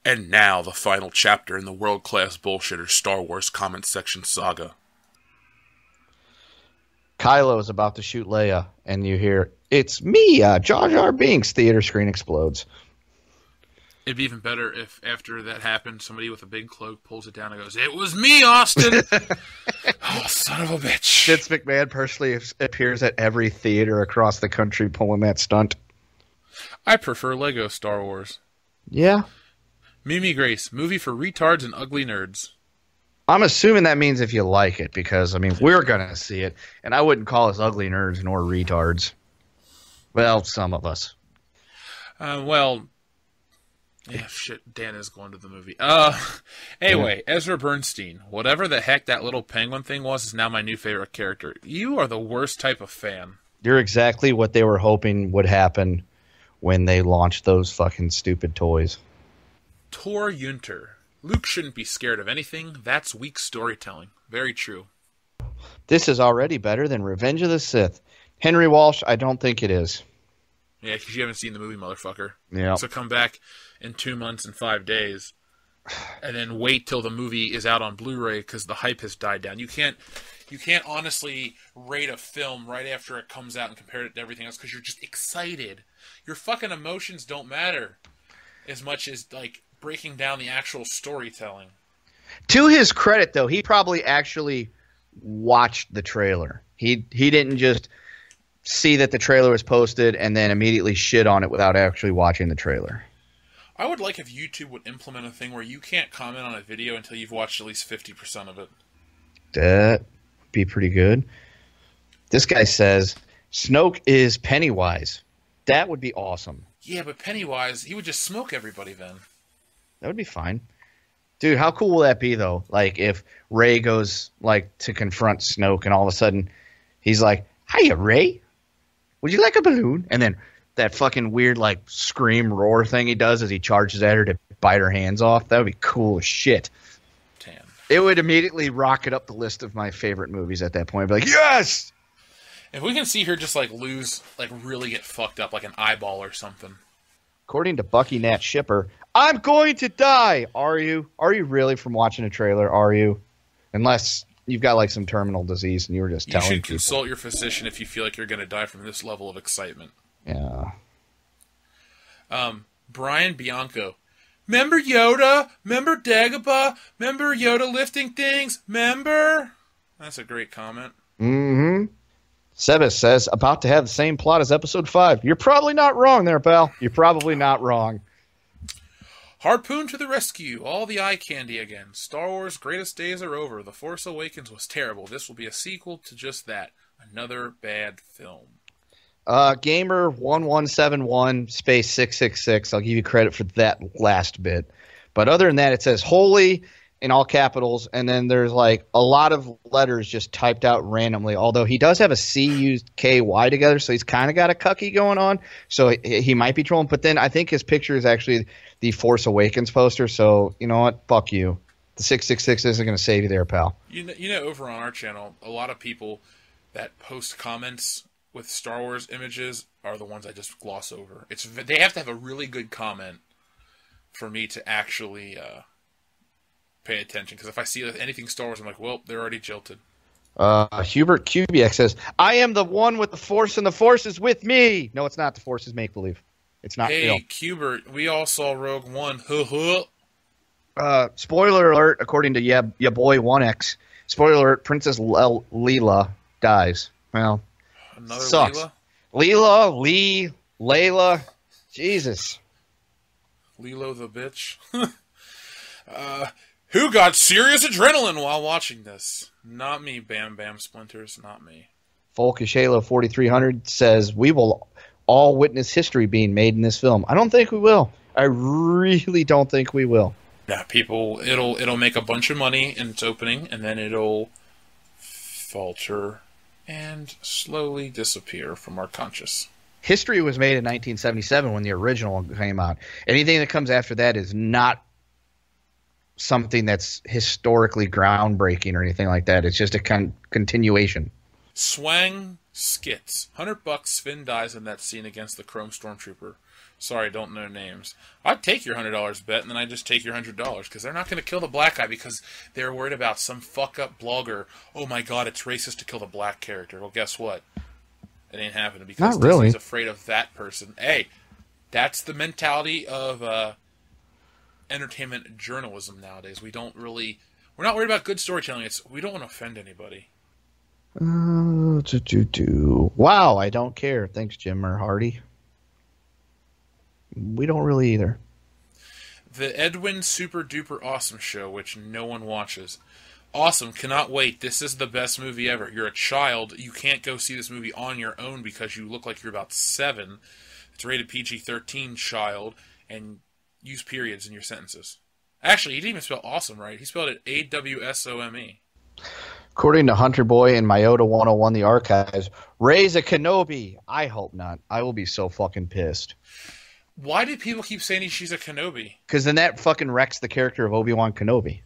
And now, the final chapter in the world-class bullshitter Star Wars comment section saga. Kylo is about to shoot Leia, and you hear, "It's me, Jar Jar Binks." Theater screen explodes. It'd be even better if, after that happened, somebody with a big cloak pulls it down and goes, "It was me, Austin!" Oh, son of a bitch. Vince McMahon personally appears at every theater across the country pulling that stunt. I prefer Lego Star Wars. Yeah. Mimi Grace, movie for retards and ugly nerds. I'm assuming that means if you like it, because, I mean, we're going to see it, and I wouldn't call us ugly nerds nor retards. Well, some of us. Yeah, shit, Dan is going to the movie. Anyway, Ezra Bernstein. Whatever the heck that little penguin thing was is now my new favorite character. You are the worst type of fan. You're exactly what they were hoping would happen when they launched those fucking stupid toys. Tor Yunter. Luke shouldn't be scared of anything. That's weak storytelling. Very true. This is already better than Revenge of the Sith. Henry Walsh, I don't think it is. Yeah, because you haven't seen the movie, motherfucker. Yeah. So come back in 2 months and 5 days, and then wait till the movie is out on Blu-ray because the hype has died down. You can't honestly rate a film right after it comes out and compare it to everything else because you're just excited. Your fucking emotions don't matter as much as, like, breaking down the actual storytelling. To his credit, though, he probably actually watched the trailer. He didn't just see that the trailer was posted and then immediately shit on it without actually watching the trailer. I would like if YouTube would implement a thing where you can't comment on a video until you've watched at least 50% of it. That would be pretty good. This guy says, Snoke is Pennywise. That would be awesome. Yeah, but Pennywise, he would just smoke everybody then. That would be fine. Dude, how cool will that be, though? Like, if Rey goes, like, to confront Snoke and all of a sudden he's like, "Hiya, Rey. Would you like a balloon?" And then that fucking weird, like, scream roar thing he does as he charges at her to bite her hands off. That would be cool as shit. Damn. It would immediately rocket up the list of my favorite movies at that point. I'd be like, yes! If we can see her just, like, lose, like, really get fucked up, like an eyeball or something. According to Bucky Nat Shipper, I'm going to die! Are you? Are you really from watching a trailer? Are you? Unless you've got, like, some terminal disease and you were just telling people. You should consult your physician if you feel like you're going to die from this level of excitement. Yeah. Brian Bianco. Member Yoda? Member Dagobah? Member Yoda lifting things? Member? That's a great comment. Mm-hmm. Sebas says, about to have the same plot as episode 5. You're probably not wrong there, pal. You're probably not wrong. Harpoon to the rescue. All the eye candy again. Star Wars' greatest days are over. The Force Awakens was terrible. This will be a sequel to just that. Another bad film. Gamer1171 space 666. I'll give you credit for that last bit. But other than that, it says holy in all capitals, and then there's like a lot of letters just typed out randomly, although he does have a C used KY together, so he's kind of got a cucky going on, so he might be trolling. But then I think his picture is actually the Force Awakens poster, so you know what? Fuck you. The 666 isn't going to save you there, pal. You know, over on our channel, a lot of people that post comments with Star Wars images are the ones I just gloss over. They have to have a really good comment for me to actually pay attention, because if I see anything Star Wars, I'm like, well, they're already jilted. Hubert Kubiak says, I am the one with the Force, and the Force is with me. No, it's not. The Force is make-believe. It's not real. Hey, Hubert, we all saw Rogue One. Spoiler alert, according to ya boy 1X. Spoiler alert, Princess Leela dies. Well, another sucks. Layla. Jesus. Lilo the bitch. Who got serious adrenaline while watching this? Not me, Bam Bam Splinters, not me. Folkish Halo 4300 says, we will all witness history being made in this film. I don't think we will. I really don't think we will. Yeah, it'll make a bunch of money in its opening, and then it'll falter and slowly disappear from our conscious. History was made in 1977 when the original came out. Anything that comes after that is not something that's historically groundbreaking or anything like that. It's just a continuation. Swang skits. $100 Finn dies in that scene against the Chrome Stormtrooper. Sorry, don't know names. I'd take your $100 bet, and then I'd just take your $100 because they're not going to kill the black guy because they're worried about some fuck up blogger. Oh my god, it's racist to kill the black character. Well, guess what? It ain't happening because Not really. Disney's afraid of that person. Hey, that's the mentality of entertainment journalism nowadays. We're not worried about good storytelling. We don't want to offend anybody. Wow, I don't care. Thanks, Jim or Hardy. We don't really either. The Edwin Super Duper Awesome Show, which no one watches. Awesome, cannot wait. This is the best movie ever. You're a child. You can't go see this movie on your own because you look like you're about 7. It's rated PG-13, child, and use periods in your sentences. Actually, he didn't even spell awesome right. He spelled it A-W-S-O-M-E. According to Hunter Boy and Myota 101, the archives, Rey's a Kenobi. I hope not. I will be so fucking pissed. Why do people keep saying she's a Kenobi? Because then that fucking wrecks the character of Obi-Wan Kenobi.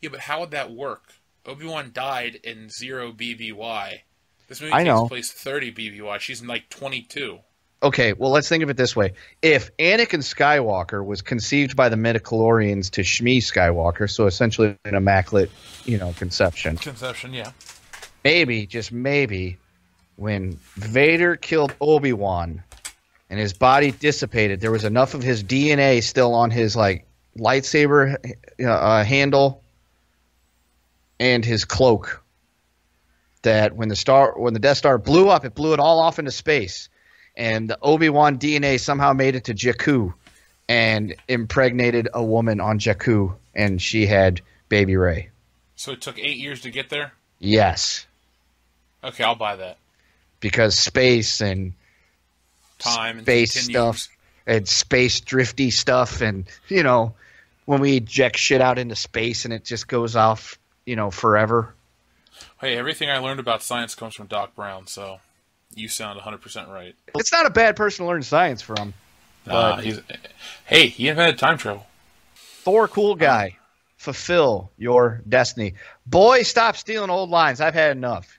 Yeah, but how would that work? Obi-Wan died in 0 BBY. This movie I know. takes place 30 BBY. She's like 22. Okay, well, let's think of it this way. If Anakin Skywalker was conceived by the midichlorians to Shmi Skywalker, so essentially an immaculate, conception. Conception, yeah. Maybe, just maybe, when Vader killed Obi-Wan and his body dissipated, there was enough of his DNA still on his, lightsaber handle and his cloak that when the Death Star blew up, it blew it all off into space. And the Obi-Wan DNA somehow made it to Jakku and impregnated a woman on Jakku, and she had baby Rey. So it took 8 years to get there? Yes. Okay, I'll buy that. Because space and time space and stuff and space drifty stuff, and when we eject shit out into space and it just goes off, forever. Hey, everything I learned about science comes from Doc Brown, so you sound 100% right. It's not a bad person to learn science from. He invented time travel. Thor, cool guy. Fulfill your destiny. Boy, stop stealing old lines. I've had enough.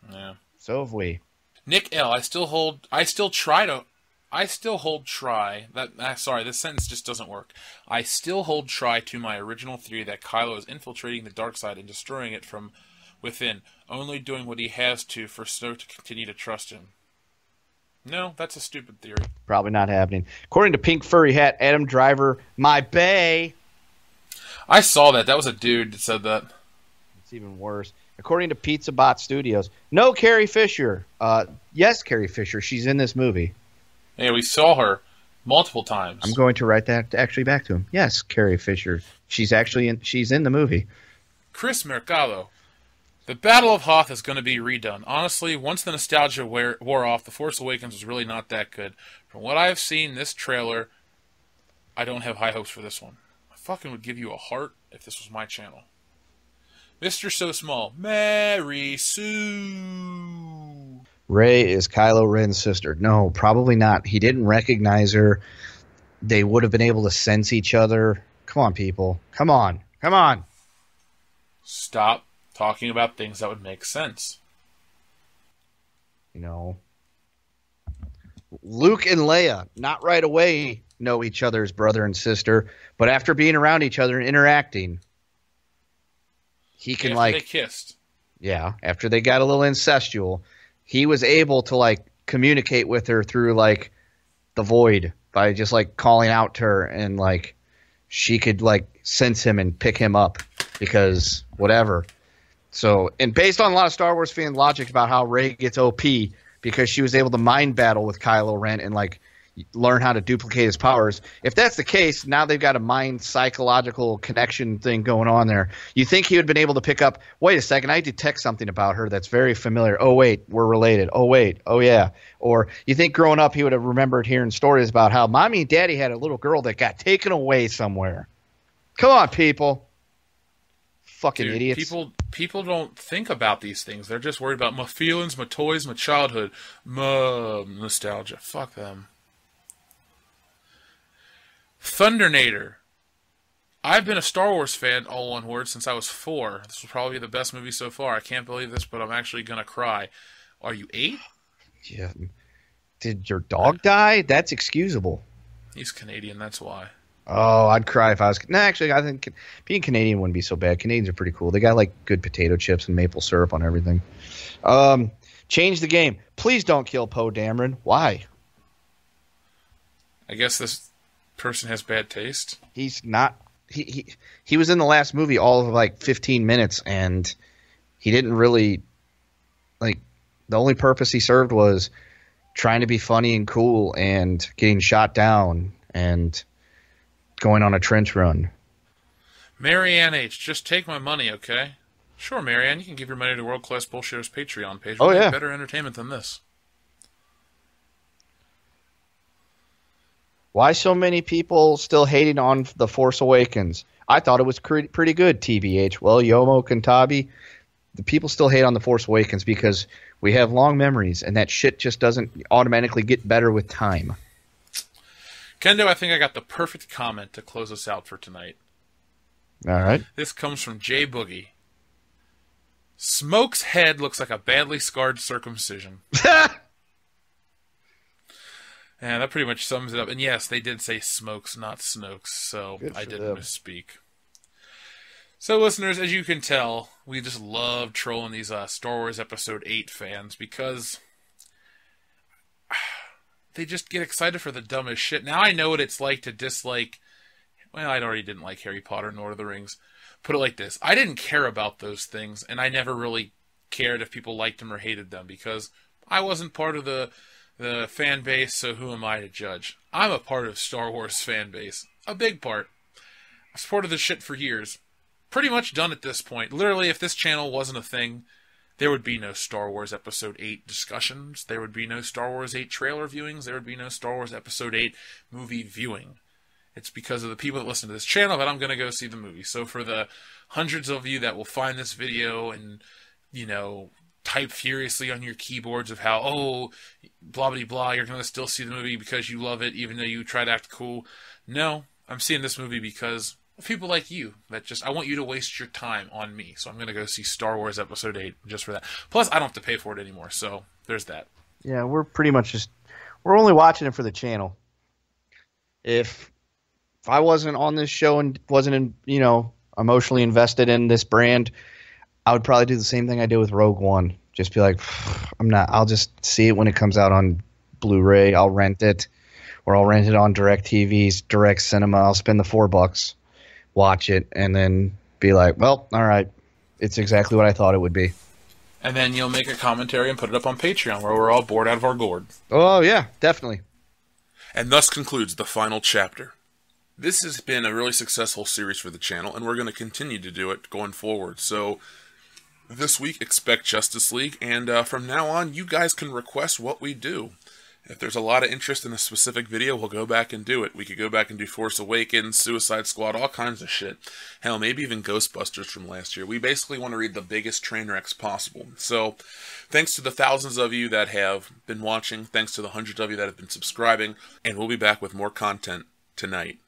Yeah. So have we. Nick L. This sentence just doesn't work. I still hold try to my original theory that Kylo is infiltrating the dark side and destroying it from within, only doing what he has to for Snoke to continue to trust him. No, that's a stupid theory. Probably not happening. According to Pink Furry Hat, Adam Driver, my bae. I saw that. That was a dude that said that. It's even worse. According to Pizza Bot Studios, no Carrie Fisher. Yes, Carrie Fisher. She's in this movie. Yeah, we saw her multiple times. I'm going to write that actually back to him. Yes, Carrie Fisher. She's in the movie. Chris Mercado. The Battle of Hoth is going to be redone. Honestly, once the nostalgia wore off, The Force Awakens was really not that good. From what I've seen, this trailer, I don't have high hopes for this one. I fucking would give you a heart if this was my channel. Mr. So Small, Mary Sue. Rey is Kylo Ren's sister. No, probably not. He didn't recognize her. They would have been able to sense each other. Come on, people. Come on. Come on. Stop talking about things that would make sense. Luke and Leia, not right away, know each other as brother and sister, but after being around each other and interacting, he can After they kissed. Yeah, after they got a little incestual, he was able to communicate with her through the void by just calling out to her, and she could sense him and pick him up because whatever. So, and based on a lot of Star Wars fan logic about how Rey gets OP because she was able to mind battle with Kylo Ren and learn how to duplicate his powers. If that's the case, now they've got a mind psychological connection thing going on there. You think he would have been able to pick up, wait a second, I detect something about her that's very familiar. Oh, wait, we're related. Oh, wait, oh, yeah. Or you think growing up he would have remembered hearing stories about how mommy and daddy had a little girl that got taken away somewhere. Come on, people. Fucking Dude, idiots. People don't think about these things. They're just worried about my feelings, my toys, my childhood, my nostalgia. Fuck them. Thundernator. I've been a Star Wars fan, all one word, since I was 4. This will probably be the best movie so far. I can't believe this, but I'm actually going to cry. Are you 8? Yeah. Did your dog die? That's excusable. He's Canadian, that's why. Oh, I'd cry if I was. No, actually, I think being Canadian wouldn't be so bad. Canadians are pretty cool. They got like good potato chips and maple syrup on everything. Change the game. Please don't kill Poe Dameron. Why? I guess this person has bad taste. He's not. He was in the last movie all of like 15 minutes, and he didn't really like. The only purpose he served was trying to be funny and cool, and getting shot down, and going on a trench run. Marianne H., just take my money, okay? Sure, Marianne, you can give your money to World Class Bullshitters Patreon page. Oh, yeah. Better entertainment than this. Why so many people still hating on The Force Awakens? I thought it was pretty good, TBH. Well, Yomo Kantabi, the people still hate on The Force Awakens because we have long memories, and that shit just doesn't automatically get better with time. Kendo, I think I got the perfect comment to close us out for tonight. All right. This comes from Jay Boogie. Smoke's head looks like a badly scarred circumcision. And that pretty much sums it up. And yes, they did say Smokes, not Snokes, so I didn't misspeak. So, listeners, as you can tell, we just love trolling these Star Wars Episode 8 fans because they just get excited for the dumbest shit. Now I know what it's like to dislike... Well, I already didn't like Harry Potter and Lord of the Rings. Put it like this. I didn't care about those things, and I never really cared if people liked them or hated them because I wasn't part of the fan base, so who am I to judge? I'm a part of Star Wars fan base. A big part. I've supported this shit for years. Pretty much done at this point. Literally, if this channel wasn't a thing, there would be no Star Wars Episode 8 discussions. There would be no Star Wars 8 trailer viewings. There would be no Star Wars Episode 8 movie viewing. It's because of the people that listen to this channel that I'm going to go see the movie. So for the hundreds of you that will find this video and, you know, type furiously on your keyboards of how, oh, blah, blah, blah, you're going to still see the movie because you love it even though you try to act cool. No, I'm seeing this movie because of people like you that just, I want you to waste your time on me. So I'm going to go see Star Wars Episode 8 just for that. Plus, I don't have to pay for it anymore. So there's that. Yeah, we're pretty much just, we're only watching it for the channel. If I wasn't on this show and wasn't, emotionally invested in this brand, I would probably do the same thing I did with Rogue One. Just be like, I'll just see it when it comes out on Blu-ray. I'll rent it, or I'll rent it on DirecTV's Direct Cinema. I'll spend the $4, watch it, and then be like, well, all right, it's exactly what I thought it would be. And then you'll make a commentary and put it up on Patreon where we're all bored out of our gourd. Oh, yeah, definitely. And thus concludes the final chapter. This has been a really successful series for the channel, and we're going to continue to do it going forward. So this week, expect Justice League, and from now on, you guys can request what we do. If there's a lot of interest in a specific video, we'll go back and do it. We could go back and do Force Awakens, Suicide Squad, all kinds of shit. Hell, maybe even Ghostbusters from last year. We basically want to read the biggest train wrecks possible. So, thanks to the thousands of you that have been watching, thanks to the hundreds of you that have been subscribing, and we'll be back with more content tonight.